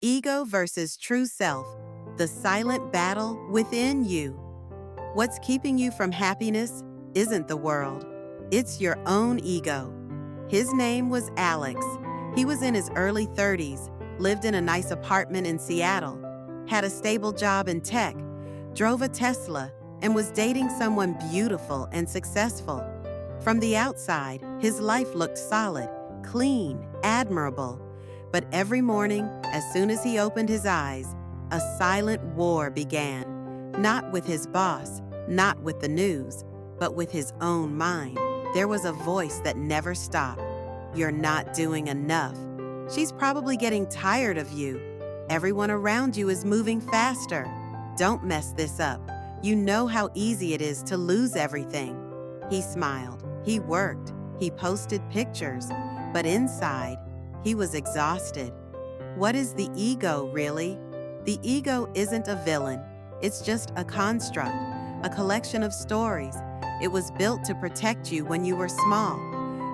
Ego versus true self, the silent battle within you. What's keeping you from happiness isn't the world, it's your own ego. His name was Alex. He was in his early 30s, lived in a nice apartment in Seattle, had a stable job in tech, drove a Tesla, and was dating someone beautiful and successful. From the outside, his life looked solid, clean, admirable. But every morning, as soon as he opened his eyes, a silent war began. Not with his boss, not with the news, but with his own mind. There was a voice that never stopped. You're not doing enough. She's probably getting tired of you. Everyone around you is moving faster. Don't mess this up. You know how easy it is to lose everything. He smiled. He worked. He posted pictures. But inside, he was exhausted. What is the ego, really? The ego isn't a villain. It's just a construct, a collection of stories. It was built to protect you when you were small.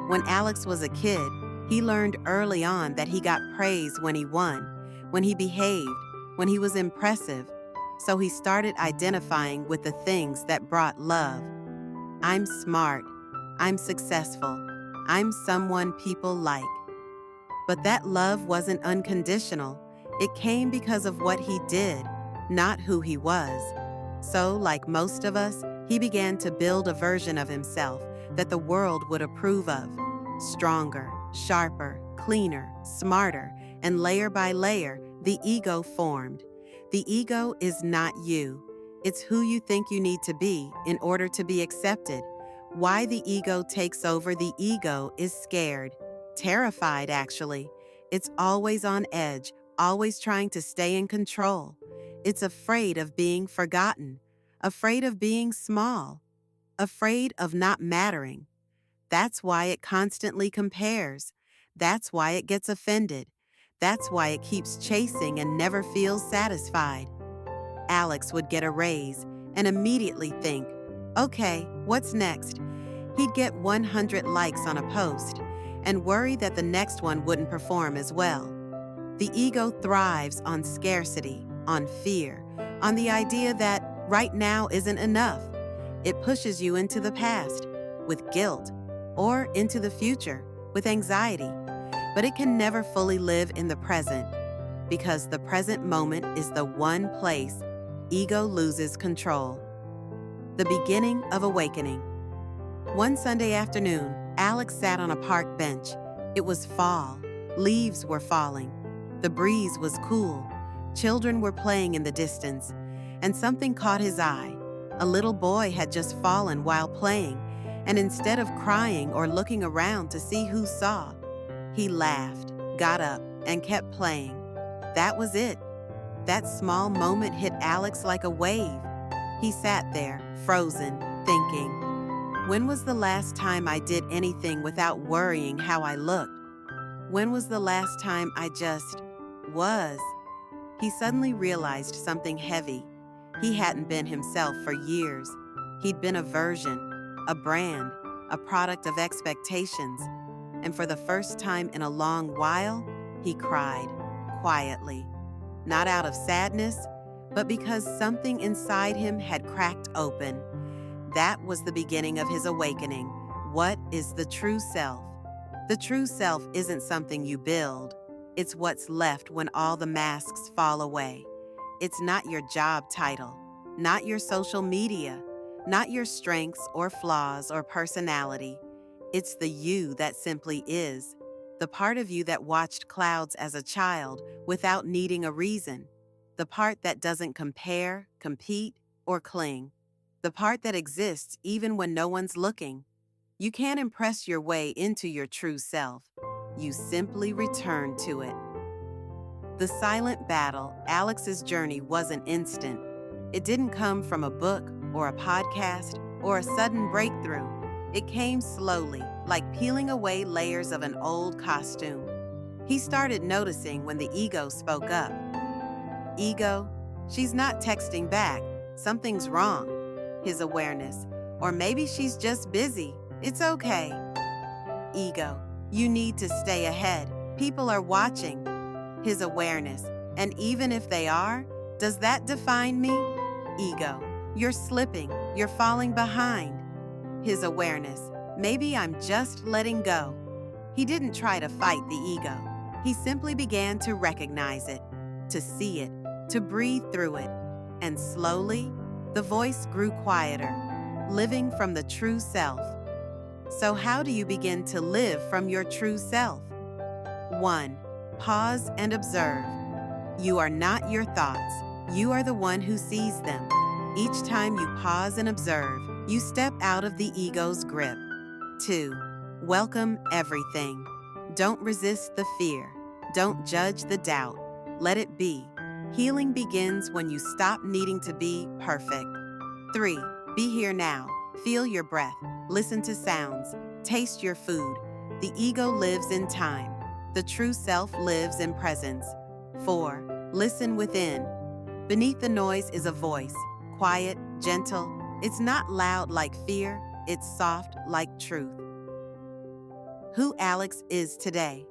When Alex was a kid, he learned early on that he got praise when he won, when he behaved, when he was impressive. So he started identifying with the things that brought love. I'm smart. I'm successful. I'm someone people like. But that love wasn't unconditional. It came because of what he did, not who he was. So, like most of us, he began to build a version of himself that the world would approve of. Stronger, sharper, cleaner, smarter, and layer by layer, the ego formed. The ego is not you. It's who you think you need to be in order to be accepted. Why the ego takes over the ego is scared. Terrified, actually. It's always on edge, always trying to stay in control. It's afraid of being forgotten, afraid of being small, afraid of not mattering. That's why it constantly compares. That's why it gets offended. That's why it keeps chasing and never feels satisfied. Alex would get a raise and immediately think, okay, what's next? He'd get 100 likes on a post and worry that the next one wouldn't perform as well. The ego thrives on scarcity, on fear, on the idea that right now isn't enough. It pushes you into the past with guilt or into the future with anxiety. But it can never fully live in the present because the present moment is the one place ego loses control. The beginning of awakening. One Sunday afternoon, Alex sat on a park bench. It was fall. Leaves were falling. The breeze was cool. Children were playing in the distance. And something caught his eye. A little boy had just fallen while playing, and instead of crying or looking around to see who saw, he laughed, got up, and kept playing. That was it. That small moment hit Alex like a wave. He sat there, frozen, thinking, when was the last time I did anything without worrying how I looked? When was the last time I just was? He suddenly realized something heavy. He hadn't been himself for years. He'd been a version, a brand, a product of expectations. And for the first time in a long while, he cried, quietly. Not out of sadness, but because something inside him had cracked open. That was the beginning of his awakening. What is the true self? The true self isn't something you build. It's what's left when all the masks fall away. It's not your job title, not your social media, not your strengths or flaws or personality. It's the you that simply is, the part of you that watched clouds as a child without needing a reason, the part that doesn't compare, compete, or cling, the part that exists even when no one's looking. You can't impress your way into your true self. You simply return to it. The silent battle, Alex's journey wasn't instant. It didn't come from a book or a podcast or a sudden breakthrough. It came slowly, like peeling away layers of an old costume. He started noticing when the ego spoke up. Ego, she's not texting back. Something's wrong. His awareness. Or maybe she's just busy. It's okay. Ego, you need to stay ahead. People are watching. His awareness. And even if they are, does that define me? Ego. You're slipping, you're falling behind. His awareness. Maybe I'm just letting go. He didn't try to fight the ego. He simply began to recognize it, to see it, to breathe through it. And slowly, the voice grew quieter, living from the true self. So how do you begin to live from your true self? 1. Pause and observe. You are not your thoughts. You are the one who sees them. Each time you pause and observe, you step out of the ego's grip. 2. Welcome everything. Don't resist the fear. Don't judge the doubt. Let it be. Healing begins when you stop needing to be perfect. 3. Be here now. Feel your breath. Listen to sounds. Taste your food. The ego lives in time. The true self lives in presence. 4. Listen within. Beneath the noise is a voice. Quiet, gentle. It's not loud like fear. It's soft like truth. Who Alex is today.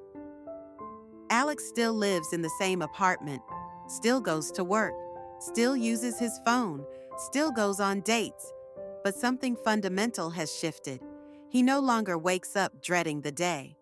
Alex still lives in the same apartment, still goes to work, still uses his phone, still goes on dates. But something fundamental has shifted. He no longer wakes up dreading the day.